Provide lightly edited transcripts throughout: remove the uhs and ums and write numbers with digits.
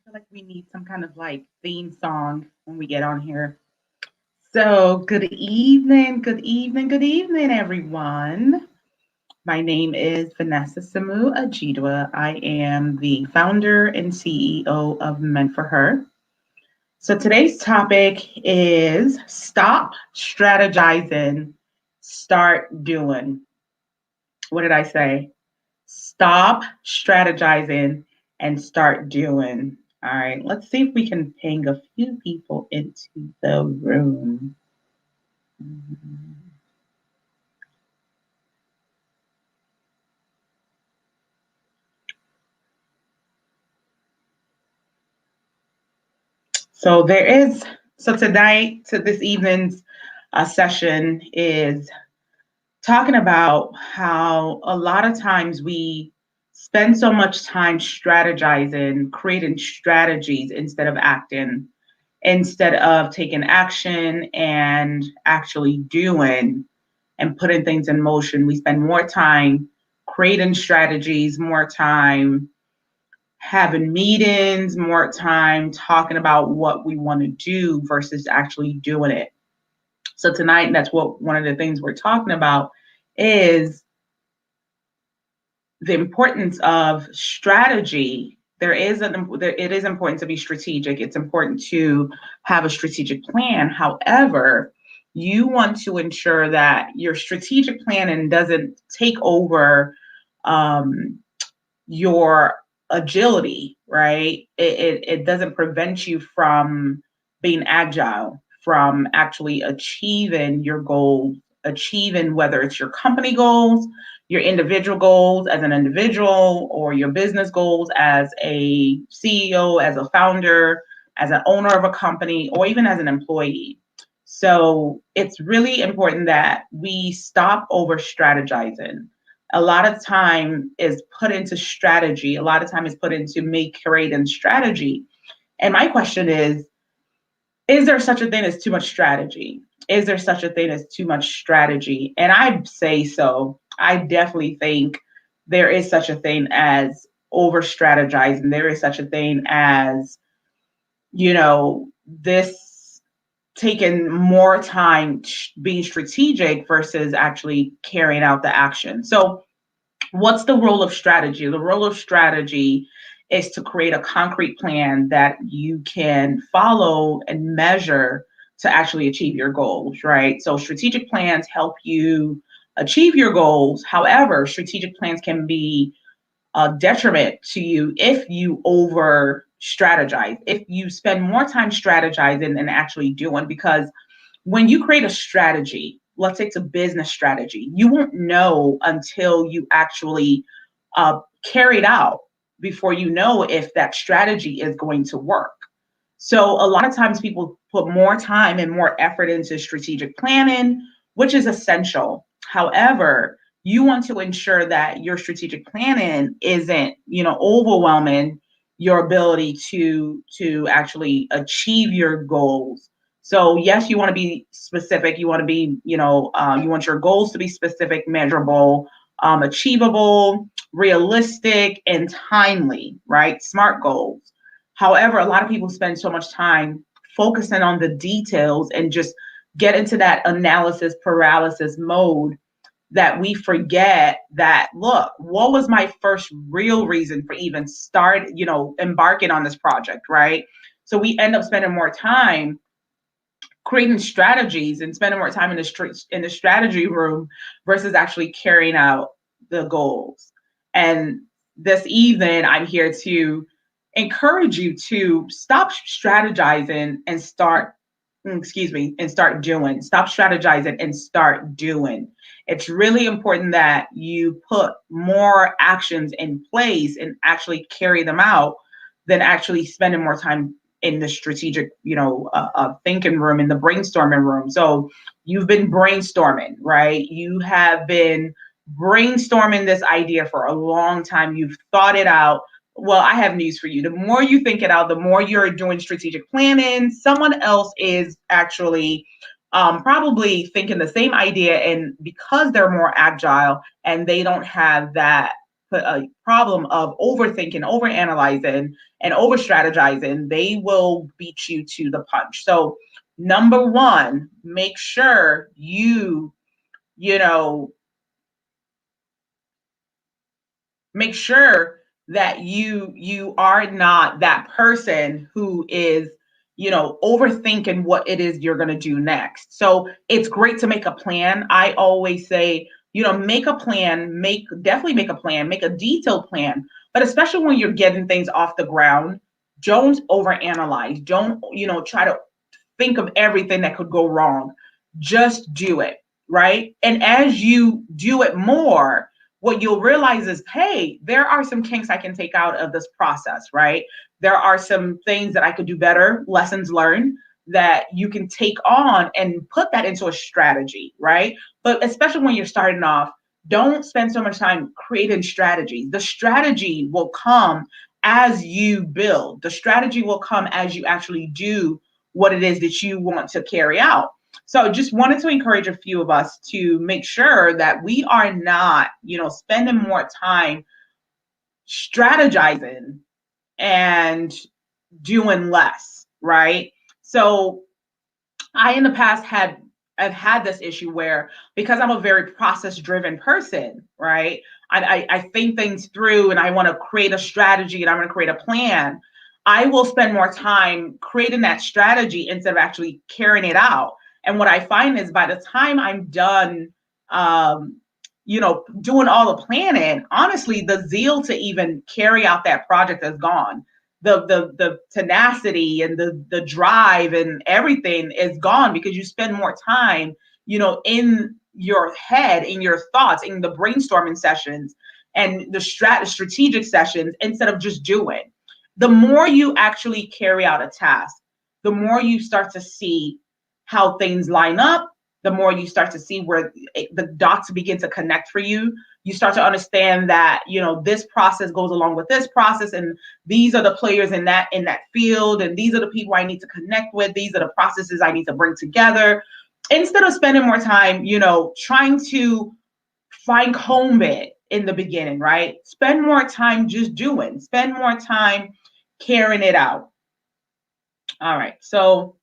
feel like we need some kind of like theme song when we get on here. So, good evening, good evening, everyone. My name is Vanessa Samu Ajidwa. I am the founder and CEO of MenT4Her. So, today's topic is stop strategizing, start doing. What did I say? Stop strategizing and start doing. All right, let's see if we can ping a few people into the room. So there is, so tonight, to this evening's session is talking about how a lot of times we spend so much time strategizing, creating strategies instead of acting, instead of taking action and actually doing and putting things in motion. We spend more time creating strategies, more time having meetings, more time talking about what we want to do versus actually doing it. So tonight, that's what one of the things we're talking about is the importance of strategy. It is important to be strategic. It's important to have a strategic plan. However, you want to ensure that your strategic planning doesn't take over your agility, right? It doesn't prevent you from being agile, from actually achieving your goals, achieving whether it's your company goals, your individual goals as an individual, or your business goals as a CEO, as a founder, as an owner of a company, or even as an employee. So it's really important that we stop over strategizing. A lot of time is put into strategy. A lot of time is put into make, create, and strategy. And my question is there such a thing as too much strategy? Is there such a thing as too much strategy? And I say so. I definitely think there is such a thing as over strategizing. There is such a thing as, this taking more time being strategic versus actually carrying out the action. So, what's the role of strategy? The role of strategy is to create a concrete plan that you can follow and measure to actually achieve your goals, right? So strategic plans help you achieve your goals. However, strategic plans can be a detriment to you if you over strategize, if you spend more time strategizing than actually doing, because when you create a strategy, let's say it's a business strategy, you won't know until you actually carry it out before you know if that strategy is going to work. So a lot of times people put more time and more effort into strategic planning, which is essential. However, you want to ensure that your strategic planning isn't, overwhelming your ability to actually achieve your goals. So yes, you want to be specific. You want to be, you want your goals to be specific, measurable, achievable, realistic, and timely, right? SMART goals. However, a lot of people spend so much time focusing on the details and just get into that analysis paralysis mode that we forget that, look, what was my first real reason for even embarking on this project, right? So we end up spending more time creating strategies and spending more time in the strategy room versus actually carrying out the goals. And this evening, I'm here to encourage you to stop strategizing and start doing. Stop strategizing and start doing. It's really important that you put more actions in place and actually carry them out than actually spending more time in the strategic, thinking room, in the brainstorming room. So you've been brainstorming, right? You have been brainstorming this idea for a long time. You've thought it out. Well, I have news for you. The more you think it out, the more you're doing strategic planning. Someone else is actually probably thinking the same idea, and because they're more agile and they don't have that a problem of overthinking, overanalyzing, and over strategizing, they will beat you to the punch. So number one, make sure you know, make sure that you are not that person who is overthinking what it is you're going to do next. So it's great to make a plan. I always say, make a plan, definitely make a plan, make a detailed plan, but especially when you're getting things off the ground, don't overanalyze. Don't try to think of everything that could go wrong. Just do it, right? And as you do it more, what you'll realize is, hey, there are some kinks I can take out of this process, right? There are some things that I could do better, lessons learned that you can take on and put that into a strategy, right? But especially when you're starting off, don't spend so much time creating strategies. The strategy will come as you build. The strategy will come as you actually do what it is that you want to carry out. So just wanted to encourage a few of us to make sure that we are not, spending more time strategizing and doing less, right? So I in the past I've had this issue where, because I'm a very process driven person, right? I think things through and I want to create a strategy and I want to create a plan. I will spend more time creating that strategy instead of actually carrying it out. And what I find is by the time I'm done, doing all the planning, honestly, the zeal to even carry out that project is gone. The tenacity and the drive and everything is gone because you spend more time, in your head, in your thoughts, in the brainstorming sessions and the strategic sessions instead of just doing. The more you actually carry out a task, the more you start to see how things line up, the more you start to see where the dots begin to connect for you. You start to understand that, this process goes along with this process, and these are the players in that field, and these are the people I need to connect with. These are the processes I need to bring together. Instead of spending more time, trying to find comb it in the beginning, right? Spend more time just doing. Spend more time carrying it out. All right. So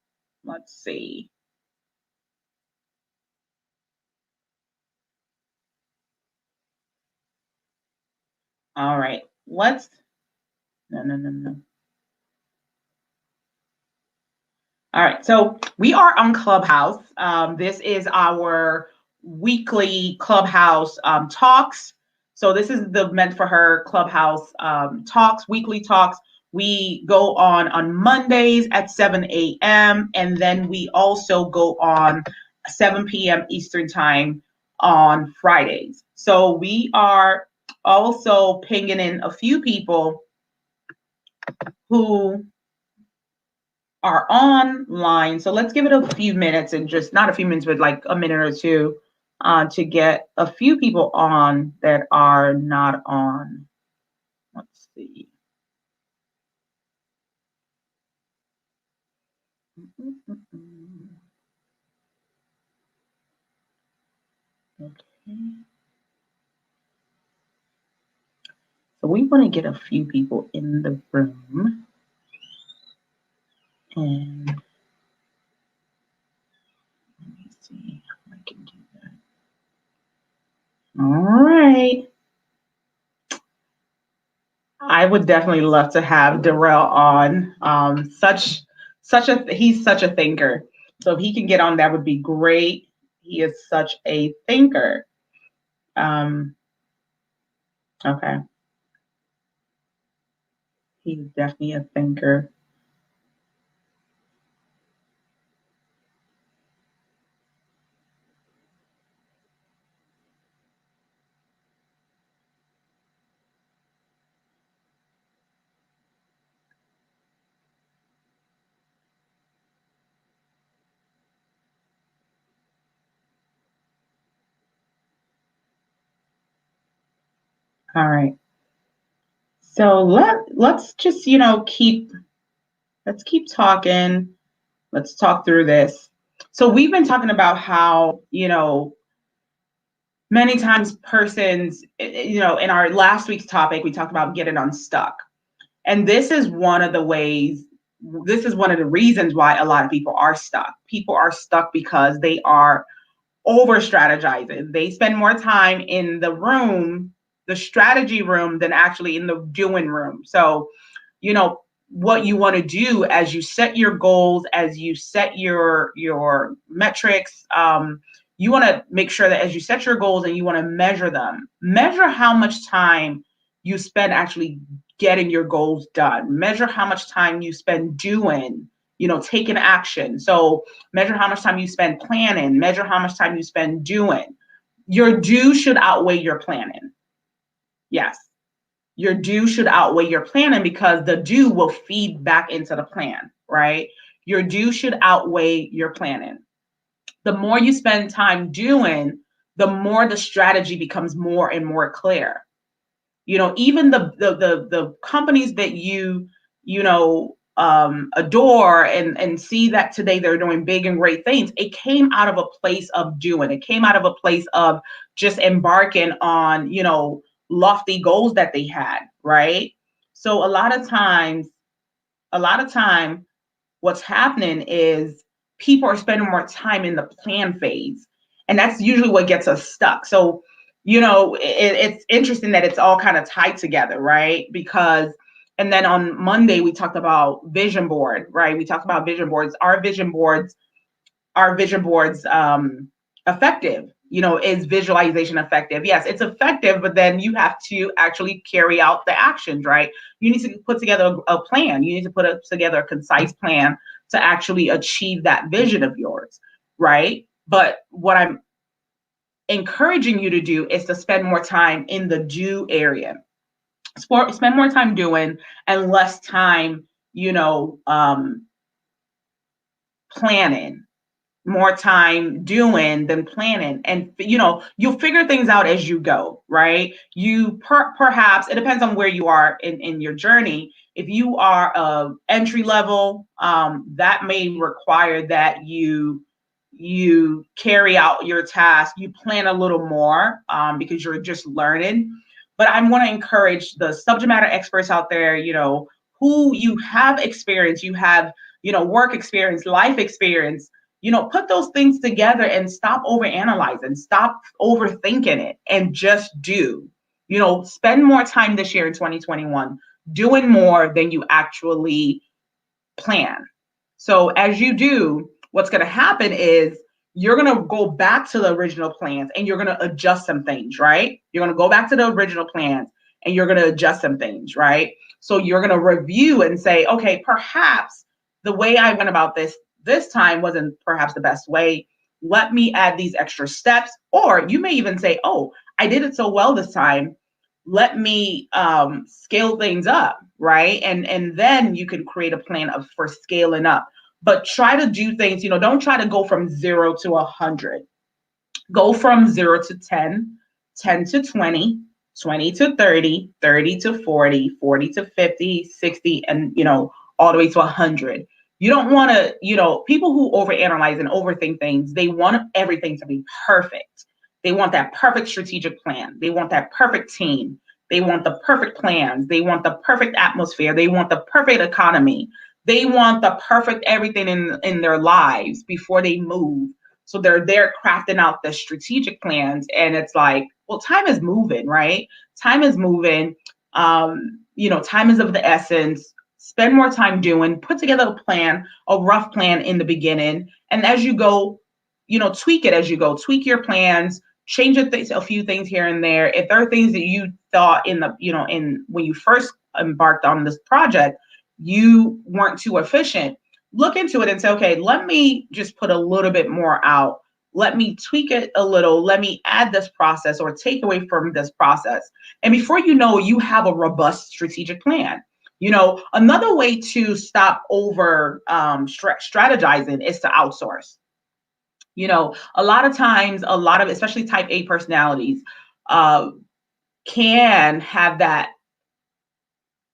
let's see. All right. No. All right. So we are on Clubhouse. This is our weekly Clubhouse talks. So this is the MenT4Her Clubhouse talks, weekly talks. We go on Mondays at 7 a.m. And then we also go on 7 p.m. Eastern time on Fridays. So we are also pinging in a few people who are online. So let's give it a few minutes, and just not a few minutes, but like a minute or two to get a few people on that are not on. Let's see. Okay. So we want to get a few people in the room. And let me see how I can do that. All right. I would definitely love to have Darrell on. He's such a thinker. So if he can get on, that would be great. He is such a thinker. Okay. He's definitely a thinker. All right. So let's just let's keep talking. Let's talk through this. So we've been talking about how many times persons, in our last week's topic, we talked about getting unstuck. And this is one of the ways, this is one of the reasons why a lot of people are stuck. People are stuck because they are over strategizing. They spend more time in the room, the strategy room, than actually in the doing room. So, what you want to do as you set your goals, as you set your metrics, you want to make sure that as you set your goals and you want to measure them, measure how much time you spend actually getting your goals done. Measure how much time you spend doing, taking action. So measure how much time you spend planning. Measure how much time you spend doing. Your do should outweigh your planning. Yes. Your do should outweigh your planning, because the do will feed back into the plan, right? Your do should outweigh your planning. The more you spend time doing, the more the strategy becomes more and more clear. Even the companies that adore and see that today they're doing big and great things, it came out of a place of doing. It came out of a place of just embarking on, lofty goals that they had, right? So a lot of time, what's happening is people are spending more time in the plan phase, and that's usually what gets us stuck. So it's interesting that it's all kind of tied together, right? And then on Monday we talked about vision board, right? We talked about vision boards. Our vision boards effective? Is visualization effective? Yes, it's effective, but then you have to actually carry out the actions, right? You need to put together a plan. You need to put together a concise plan to actually achieve that vision of yours, right? But what I'm encouraging you to do is to spend more time in the do area. Spend more time doing and less time, planning. More time doing than planning. And you'll figure things out as you go, right? You perhaps, it depends on where you are in your journey. If you are entry level, that may require that you carry out your task, you plan a little more, because you're just learning. But I want to encourage the subject matter experts out there, who you have experience, you have, work experience, life experience, put those things together and stop overanalyzing, stop overthinking it, and just do. Spend more time this year in 2021 doing more than you actually plan. So as you do, what's going to happen is you're going to go back to the original plans and you're going to adjust some things, right? You're going to go back to the original plans and you're going to adjust some things, right? So you're going to review and say, okay, perhaps the way I went about this time wasn't perhaps the best way. Let me add these extra steps. Or you may even say, oh, I did it so well this time. Let me scale things up, right? And then you can create a plan for scaling up. But try to do things, don't try to go from 0 to 100. Go from 0 to 10, 10 to 20, 20 to 30, 30 to 40, 40 to 50, 60, and, all the way to 100. You don't want to, people who overanalyze and overthink things, they want everything to be perfect. They want that perfect strategic plan. They want that perfect team. They want the perfect plans. They want the perfect atmosphere. They want the perfect economy. They want the perfect everything in their lives before they move. So they're there crafting out the strategic plans. And it's like, well, time is moving, right? Time is moving. Time is of the essence. Spend more time doing, put together a plan, a rough plan in the beginning. And as you go, tweak it as you go, tweak your plans, change a few things here and there. If there are things that you thought in when you first embarked on this project, you weren't too efficient, look into it and say, okay, let me just put a little bit more out. Let me tweak it a little. Let me add this process or take away from this process. And before you know, you have a robust strategic plan. Another way to stop over strategizing is to outsource. A lot of times, especially type A personalities can have that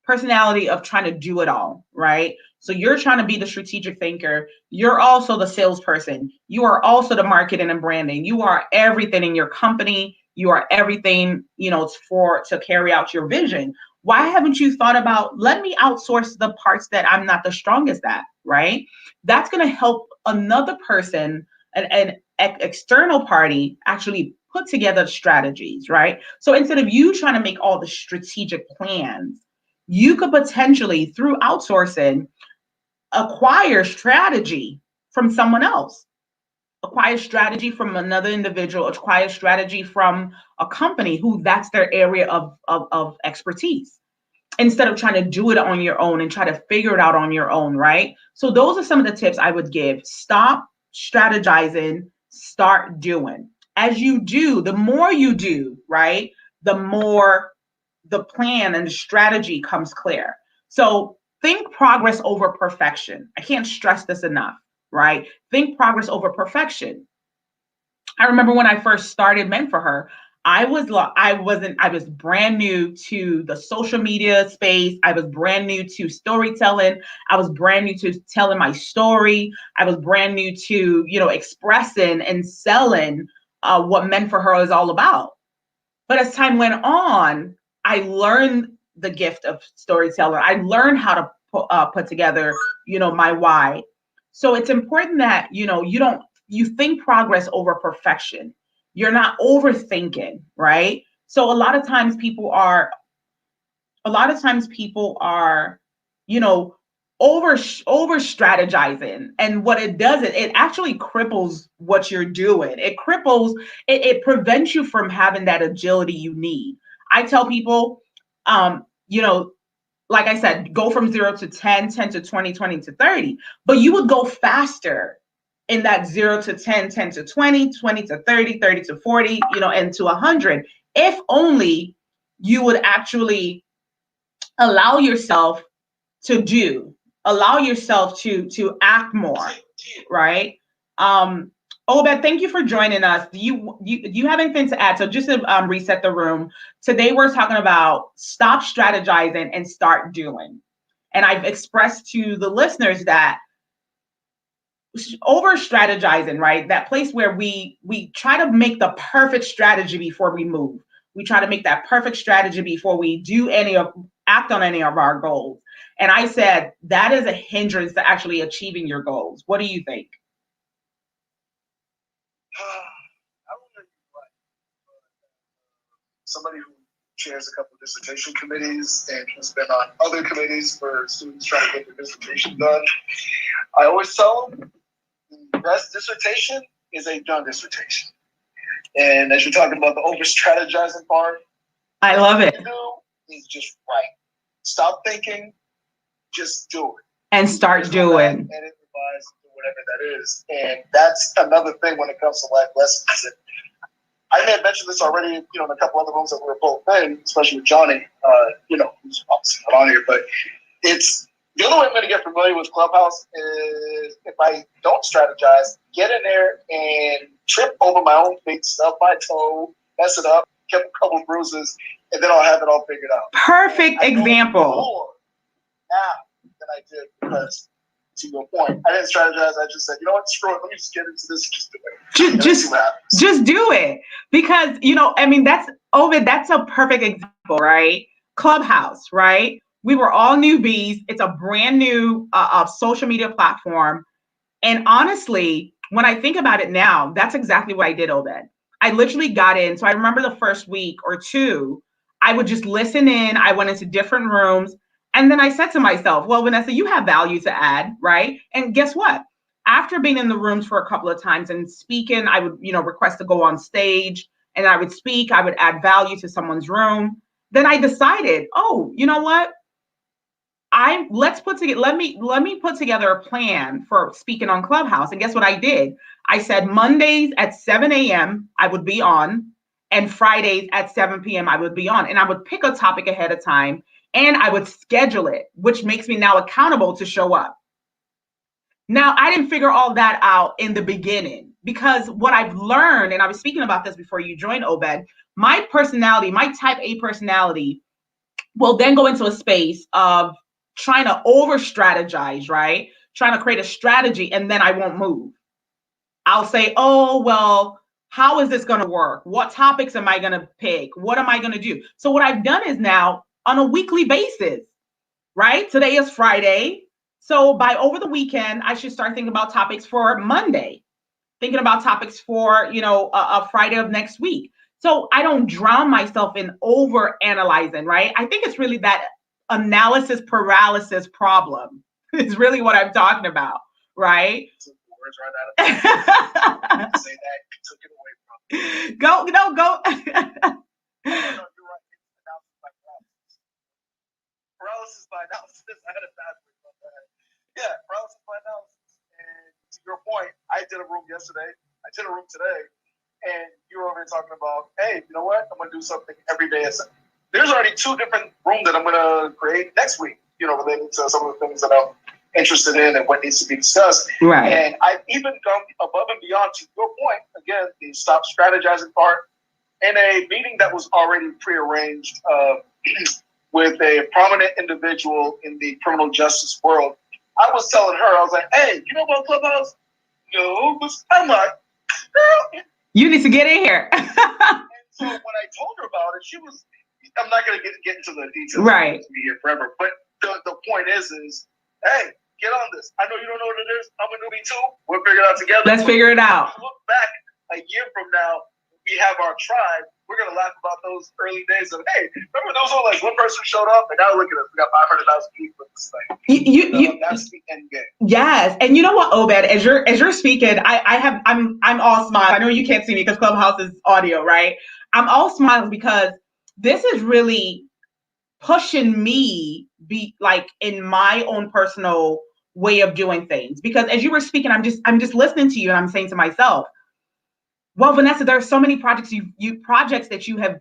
personality of trying to do it all, right? So you're trying to be the strategic thinker. You're also the salesperson. You are also the marketing and branding. You are everything in your company. You are everything, to carry out your vision. Why haven't you thought about, let me outsource the parts that I'm not the strongest at, right? That's going to help another person, an external party, actually put together strategies, right? So instead of you trying to make all the strategic plans, you could potentially, through outsourcing, acquire strategy from someone else, acquire strategy from another individual, acquire strategy from a company who that's their area of expertise, instead of trying to do it on your own and try to figure it out on your own, right? So those are some of the tips I would give. Stop strategizing, start doing. As you do, the more you do, right, the more the plan and the strategy comes clear. So think progress over perfection. I can't stress this enough, right? Think progress over perfection. I remember when I first started MenT4Her, I was brand new to the social media space. I was brand new to storytelling. I was brand new to telling my story. I was brand new to, expressing and selling what MenT4Her is all about. But as time went on, I learned the gift of storytelling. I learned how to put together, my why. So it's important that, you think progress over perfection. You're not overthinking, right? So a lot of times people are, you know, over strategizing, and what it does, it actually cripples what you're doing. It prevents you from having that agility you need. I tell people, um, you know, like I said, go from 0 to 10, 10 to 20, 20 to 30, but you would go faster in that 0 to 10, 10 to 20, 20 to 30, 30 to 40, and to 100, if only you would actually allow yourself to do, allow yourself to act more, right? Obed, thank you for joining us. Do you have anything to add? So just to reset the room, today we're talking about stop strategizing and start doing. And I've expressed to the listeners that over strategizing, right? That place where we try to make the perfect strategy before we move. We try to make that perfect strategy before we do act on any of our goals. And I said that is a hindrance to actually achieving your goals. What do you think? I don't know what. Somebody who chairs a couple of dissertation committees and has been on other committees for students trying to get their dissertation done. I always tell them the best dissertation is a done dissertation. And as you're talking about the over strategizing part, I love it. What you do is just write. Stop thinking, just do it. And start doing. Edit, revise, do whatever that is. And that's another thing when it comes to life lessons. And I may have mentioned this already, in a couple other rooms that we were both in, especially with Johnny, who's obviously not on here, but it's the only way I'm going to get familiar with Clubhouse is if I don't strategize, get in there and trip over my own feet, stub my toe, mess it up, get a couple bruises, and then I'll have it all figured out. Perfect example. More now than I did because, to your point, I didn't strategize. I just said, you know what, screw it. Let me just get into this. Just do it. Just do it. Because, that's a perfect example, right? Clubhouse, right? We were all newbies. It's a brand new social media platform. And honestly, when I think about it now, that's exactly what I did, Obed. I literally got in. So I remember the first week or two, I would just listen in. I went into different rooms. And then I said to myself, well, Vanessa, you have value to add, right? And guess what? After being in the rooms for a couple of times and speaking, I would, request to go on stage and I would speak. I would add value to someone's room. Then I decided, oh, you know what? Let me put together a plan for speaking on Clubhouse. And guess what I did? I said Mondays at 7 a.m. I would be on, and Fridays at 7 p.m. I would be on. And I would pick a topic ahead of time and I would schedule it, which makes me now accountable to show up. Now, I didn't figure all that out in the beginning because what I've learned, and I was speaking about this before you joined, Obed, my personality, my type A personality will then go into a space of trying to over strategize, right? Trying to create a strategy, and then I won't move. I'll say, oh, well, How is this going to work? What topics am I going to pick? What am I going to do? So what I've done is now on a weekly basis, right? Today is Friday. So by over the weekend, I should start thinking about topics for Monday, thinking about topics for, a Friday of next week. So I don't drown myself in over analyzing, right? I think it's really that analysis paralysis problem is really what I'm talking about, right? Words right out of say that, you took it away from me. Go. No, you're right. Paralysis by analysis. I had a bad one about that. Yeah, paralysis by analysis. And to your point, I did a room yesterday. I did a room today. And you were over here talking about, hey, you know what? I'm going to do something every day. There's already 2 different rooms that I'm going to create next week, related to some of the things that I'm interested in and what needs to be discussed. Right. And I've even gone above and beyond, to your point, again, the stop strategizing part, in a meeting that was already prearranged with a prominent individual in the criminal justice world. I was telling her, I was like, hey, you know about Clubhouse? No, I'm like, girl. You need to get in here. And so when I told her about it, I'm not going to get into the details. Right. To be here forever. But the point is, hey, get on this. I know you don't know what it is. I'm a newbie too. We'll figure it out together. Let's figure it out. Look back a year from now, we have our tribe. We're going to laugh about those early days of, hey, remember those were like one person showed up and now look at us. We got 500,000 people in this thing. That's the end game. Yes. And you know what, Obed, as you're speaking, I'm all smiles. I know you can't see me because Clubhouse is audio, right? I'm all smiles because this is really pushing me be like in my own personal way of doing things. Because as you were speaking, I'm just listening to you and I'm saying to myself, well, Vanessa, there are so many projects projects that you have,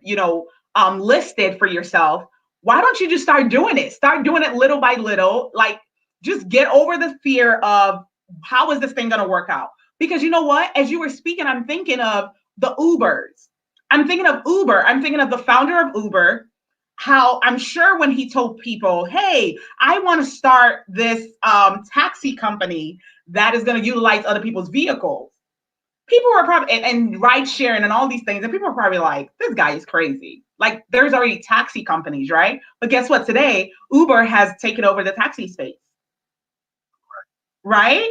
listed for yourself. Why don't you just start doing it? Start doing it little by little. Like, just get over the fear of how is this thing going to work out? Because you know what? As you were speaking, I'm thinking of the Ubers. I'm thinking of Uber. I'm thinking of the founder of Uber. How I'm sure when he told people, hey, I want to start this taxi company that is going to utilize other people's vehicles. People were probably, and ride sharing and all these things, and people are probably like, this guy is crazy. Like, there's already taxi companies, right? But guess what? Today, Uber has taken over the taxi space, right?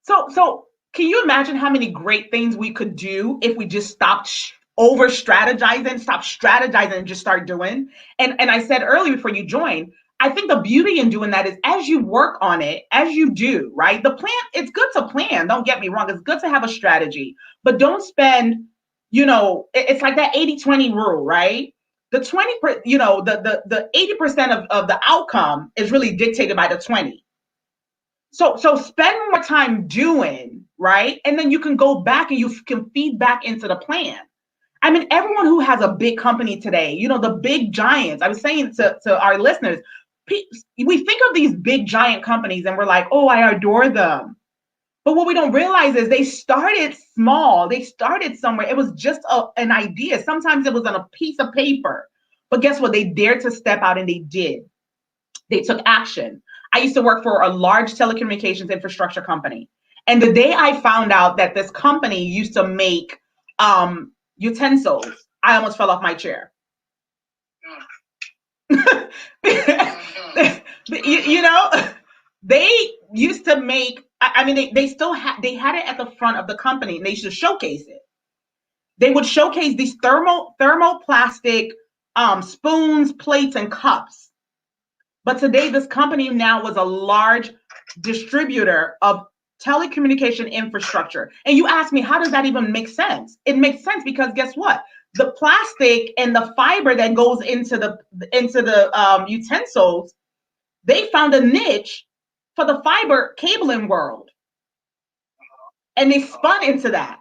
So can you imagine how many great things we could do if we just stopped over strategizing, stop strategizing and just start doing? And I said earlier before you joined, I think the beauty in doing that is as you work on it, as you do, right? The plan, it's good to plan. Don't get me wrong. It's good to have a strategy, but don't spend, it's like that 80-20 rule, right? The 20, the 80% of the outcome is really dictated by the 20. So spend more time doing, right? And then you can go back and you can feed back into the plan. I mean, everyone who has a big company today, the big giants, I was saying to our listeners, we think of these big giant companies and we're like, oh, I adore them. But what we don't realize is they started small. They started somewhere. It was just an idea. Sometimes it was on a piece of paper. But guess what? They dared to step out and they did. They took action. I used to work for a large telecommunications infrastructure company. And the day I found out that this company used to make utensils, I almost fell off my chair. They used to make, they still had it at the front of the company and they used to showcase it. They would showcase these thermoplastic spoons, plates, and cups. But today, this company now was a large distributor of telecommunication infrastructure. And you ask me, how does that even make sense? It makes sense because guess what? The plastic and the fiber that goes into the utensils, they found a niche for the fiber cabling world. And they spun into that.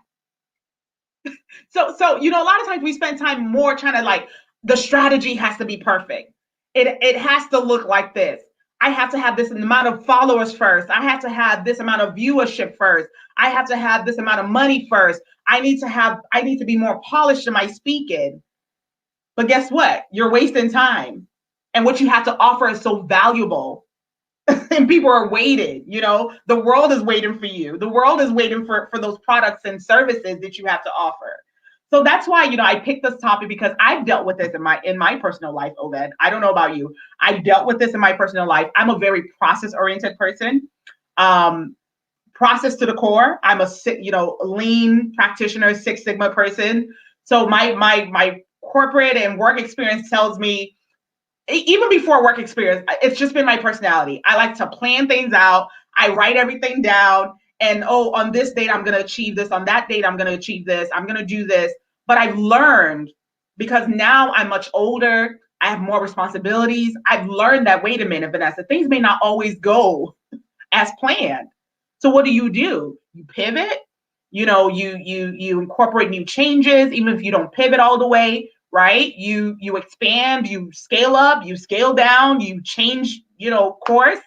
So, a lot of times we spend time more trying to the strategy has to be perfect. It has to look like this. I have to have this amount of followers first. I have to have this amount of viewership first. I have to have this amount of money first. I need to be more polished in my speaking. But guess what? You're wasting time. And what you have to offer is so valuable. and people are waiting. The world is waiting for you. The world is waiting for those products and services that you have to offer. So that's why, I picked this topic, because I've dealt with this in my personal life, Obed. I don't know about you. I've dealt with this in my personal life. I'm a very process oriented person. Process to the core. I'm a lean practitioner, Six Sigma person. So my corporate and work experience tells me, even before work experience, it's just been my personality. I like to plan things out. I write everything down, and on this date I'm going to achieve this. On that date I'm going to achieve this. I'm going to do this. But I've learned, because now I'm much older, I have more responsibilities. I've learned that, wait a minute, Vanessa, things may not always go as planned. So what do? You pivot. You incorporate new changes, even if you don't pivot all the way, right? You expand, you scale up, you scale down, you change, course.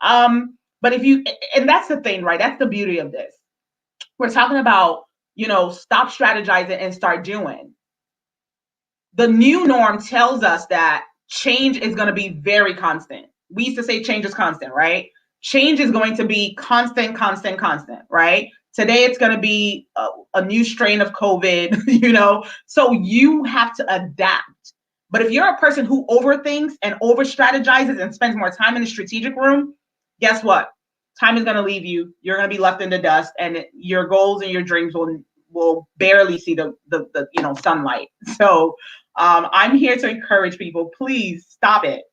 But and that's the thing, right? That's the beauty of this. We're talking about, stop strategizing and start doing. The new norm tells us that change is going to be very constant. We used to say change is constant, right? Change is going to be constant, right? Today it's going to be a new strain of COVID, so you have to adapt. But if you're a person who overthinks and over strategizes and spends more time in the strategic room, guess what? Time is going to leave you. You're going to be left in the dust, and your goals and your dreams will barely see the sunlight. So I'm here to encourage people. Please stop it.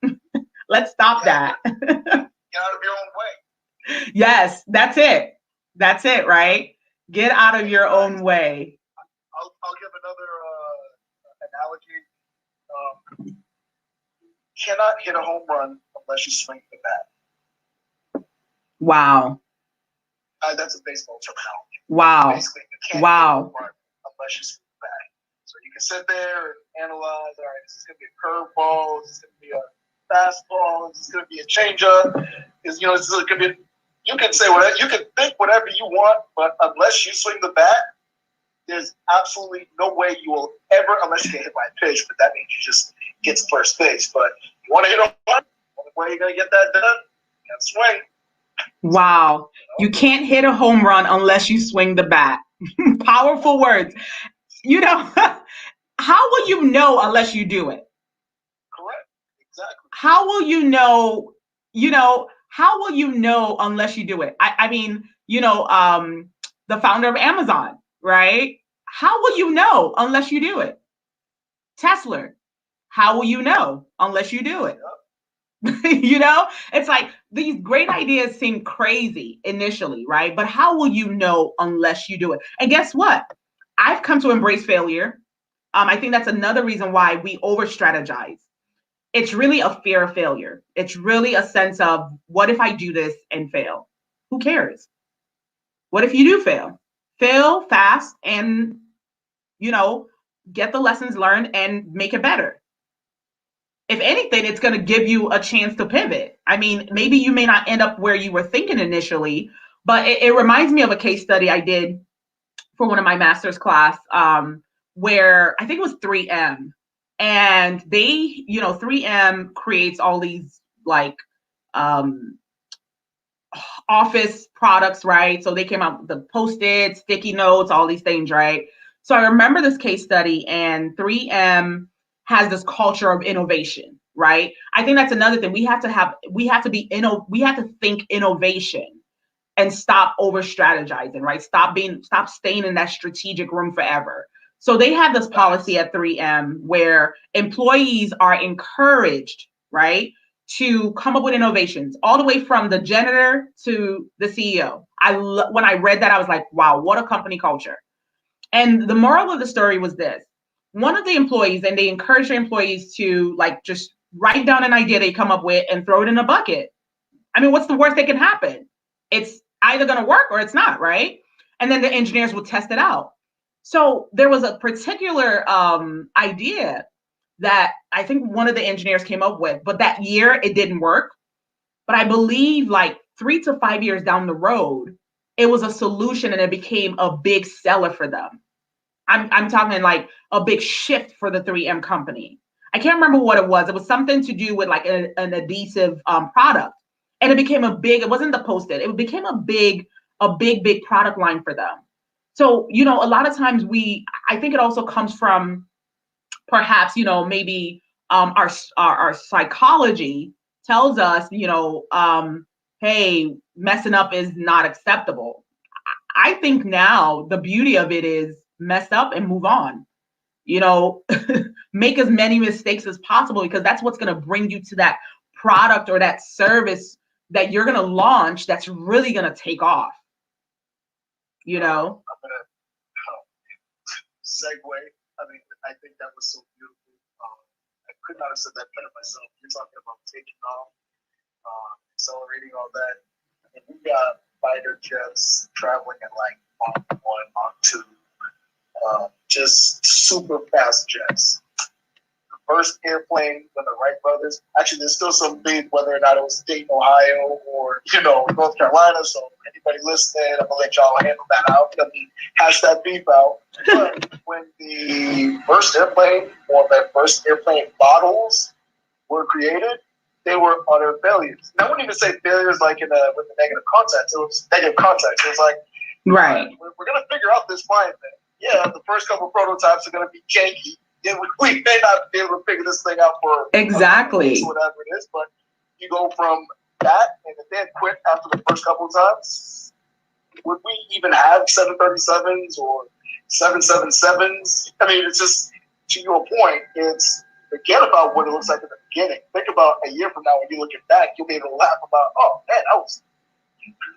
Let's stop that. Get out of your own way. Yes, that's it. That's it, right? Get out of your own way. I'll give another analogy. You cannot hit a home run unless you swing the bat. Wow. That's a baseball terminology. Wow. Basically, you can't hit a home run unless you swing the bat. So you can sit there and analyze, all right, this is going to be a curveball, this is going to be a fastball, this is going to be a changeup. This is going to be. You can say whatever, you can think whatever you want, but unless you swing the bat, there's absolutely no way you will ever, unless you get hit by a pitch, but that means you just get to first base. But you want to hit a home run, the only way you're going to get that done, you got to swing. Wow. You can't hit a home run unless you swing the bat. Powerful words. How will you know unless you do it? Correct. Exactly. How will you know, how will you know unless you do it? I mean, the founder of Amazon, right? How will you know unless you do it? Tesla. How will you know unless you do it? It's like these great ideas seem crazy initially, right? But how will you know unless you do it? And guess what? I've come to embrace failure. I think that's another reason why we over strategize. It's really a fear of failure. It's really a sense of, what if I do this and fail? Who cares? What if you do fail? Fail fast and, get the lessons learned and make it better. If anything, it's going to give you a chance to pivot. I mean, maybe you may not end up where you were thinking initially, but it reminds me of a case study I did for one of my master's class, where I think it was 3M. And they, 3M creates all these like office products, right? So they came out with the Post-its, sticky notes, all these things, right? So I remember this case study, and 3M has this culture of innovation, right? I think that's another thing. We have to think innovation and stop over strategizing, right? Stop staying in that strategic room forever. So they have this policy at 3M where employees are encouraged, right, to come up with innovations, all the way from the janitor to the CEO. When I read that, I was like, wow, what a company culture. And the moral of the story was this. One of the employees, and they encourage their employees to just write down an idea they come up with and throw it in a bucket. I mean, what's the worst that can happen? It's either going to work or it's not, right? And then the engineers will test it out. So there was a particular idea that I think one of the engineers came up with, but that year it didn't work. But I believe 3 to 5 years down the road, it was a solution and it became a big seller for them. I'm talking like a big shift for the 3M company. I can't remember what it was. It was something to do with an adhesive product. And it became it wasn't the Post-it, it became a big product line for them. So, a lot of times I think it also comes from perhaps, maybe our psychology tells us, hey, messing up is not acceptable. I think now the beauty of it is mess up and move on. Make as many mistakes as possible, because that's what's going to bring you to that product or that service that you're going to launch that's really going to take off. I'm gonna segue. I mean, I think that was so beautiful. I could not have said that better myself. You're talking about taking off, accelerating all that. I mean, we got fighter jets traveling at like Mach 1, Mach 2, just super fast jets. The first airplane when the Wright brothers, actually, there's still some debate whether or not it was Dayton, Ohio, or North Carolina. So anybody listening, I'm gonna let y'all handle that out. I mean, hash that beef out. But when the first airplane or the first airplane models were created, they were utter failures. And I wouldn't even say failures like with the negative context. It was negative context. It was like, right, we're gonna figure out this flying thing. Yeah, the first couple of prototypes are gonna be janky. Yeah, we may not be able to figure this thing out for exactly whatever it is, but you go from that, and if they had quit after the first couple of times, would we even have 737s or 777s? I mean, it's just, to your point, it's forget about what it looks like in the beginning. Think about a year from now when you look back, you'll be able to laugh about, oh man,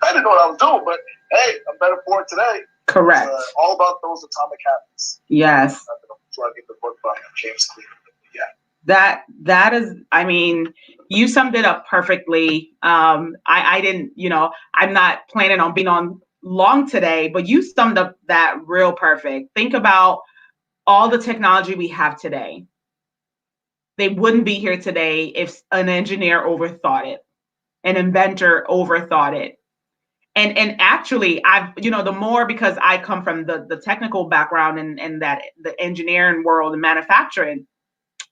I didn't know what I was doing, but hey, I'm better for it today. Correct. It's all about those atomic habits. Yes. So I get the book by James Clear. Yeah. That is, I mean, you summed it up perfectly. I didn't, I'm not planning on being on long today, but you summed up that real perfect. Think about all the technology we have today. They wouldn't be here today if an engineer overthought it, an inventor overthought it. And actually, the more, because I come from the technical background and that the engineering world and manufacturing,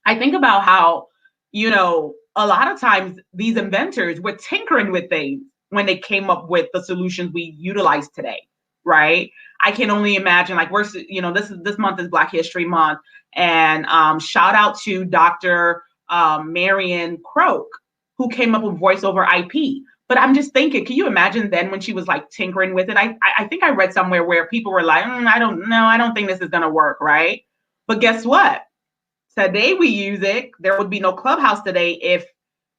I think about how, a lot of times these inventors were tinkering with things when they came up with the solutions we utilize today, right? I can only imagine, like, this month is Black History Month, and shout out to Dr. Marion Croak, who came up with voice over IP. But I'm just thinking, can you imagine then when she was like tinkering with it? I think I read somewhere where people were like, I don't think this is going to work, right? But guess what? Today we use it. There would be no Clubhouse today if,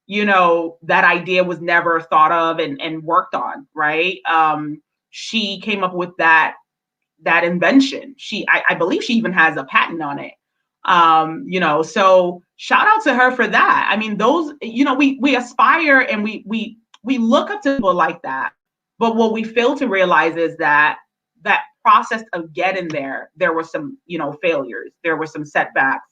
that idea was never thought of and worked on, right? She came up with that invention. I believe she even has a patent on it. So shout out to her for that. I mean, those, we aspire and we look up to people like that. But what we fail to realize is that process of getting there were some, failures. There were some setbacks.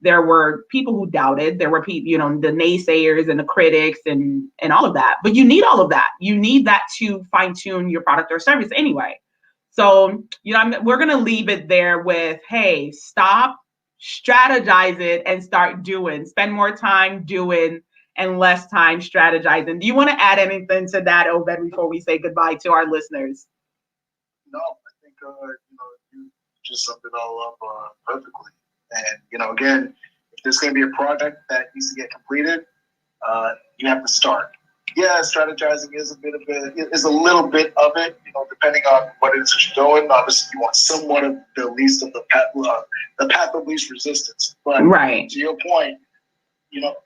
There were people who doubted. There were people, the naysayers and the critics and all of that. But you need all of that. You need that to fine tune your product or service anyway. So, we're going to leave it there with, hey, stop, strategize it, and start doing. Spend more time doing and less time strategizing. Do you want to add anything to that, Obed, before we say goodbye to our listeners? No, I think you just summed it all up perfectly. And again, if there's going to be a project that needs to get completed, you have to start. Yeah, strategizing is a little bit of it, depending on what it is that you're doing. Obviously, you want somewhat of the path of least resistance. But right. To your point,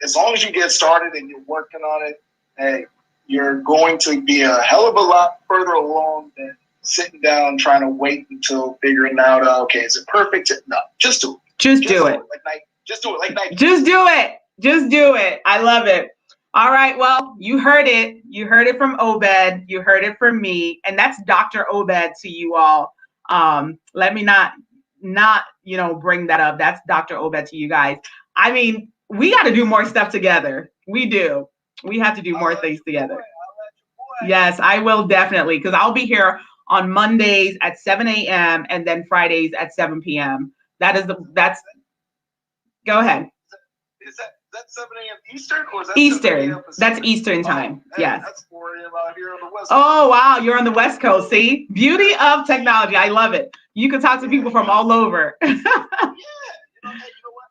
as long as you get started and you're working on it, hey, you're going to be a hell of a lot further along than sitting down trying to wait until figuring out, okay, is it perfect? No, just do it. Just do it. Just do it like Nike. Just do it. Just do it. I love it. All right. Well, you heard it. You heard it from Obed. You heard it from me. And that's Dr. Obed to you all. Let me not bring that up. That's Dr. Obed to you guys. I mean, we got to do more stuff together. We do. We have to do more things together. Yes, I will definitely, because I'll be here on Mondays at 7 a.m. and then Fridays at 7 p.m. That's go ahead. Is that 7 a.m. Eastern or is that Eastern? That's Eastern time. Oh, yes. That's 4 a.m. out here on the West Coast. Oh wow, you're on the West Coast. See, beauty of technology. I love it. You can talk to people from all over. Yeah, you know what?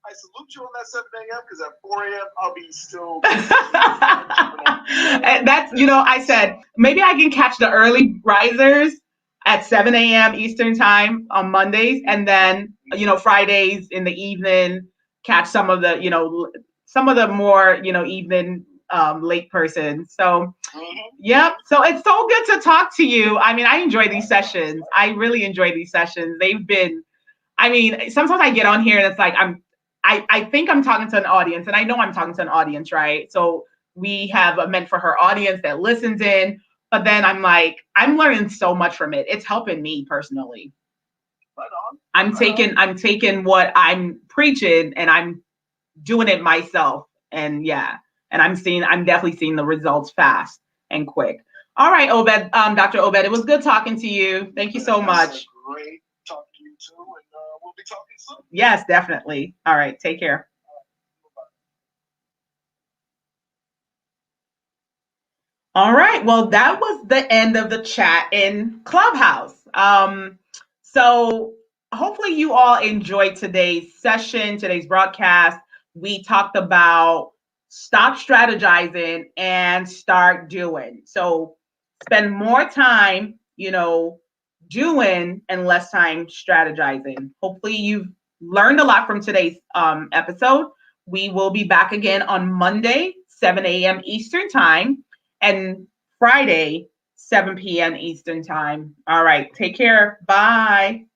I salute you on that 7 a.m. because at 4 a.m. I'll be still. That's, I said maybe I can catch the early risers at 7 a.m. Eastern time on Mondays, and then Fridays in the evening catch some of the more evening late persons. So yep. So it's so good to talk to you. I mean, I enjoy these sessions. I really enjoy these sessions. They've been. I mean, sometimes I get on here and it's like I think I'm talking to an audience, and I know I'm talking to an audience, right? So we have a MenT4Her audience that listens in, but then I'm like, I'm learning so much from it. It's helping me personally. I'm taking what I'm preaching and I'm doing it myself. And I'm definitely seeing the results fast and quick. All right, Obed, Dr. Obed, it was good talking to you. Thank you so much. Great talking to you too, and we'll be talking soon. Yes, definitely. All right, take care. All right. Well, that was the end of the chat in Clubhouse. So hopefully you all enjoyed today's session, today's broadcast. We talked about stop strategizing and start doing. So spend more time, doing and less time strategizing. Hopefully you've learned a lot from today's episode. We will be back again on Monday, 7 a.m. Eastern time, and Friday, 7 p.m. Eastern time. All right. Take care. Bye.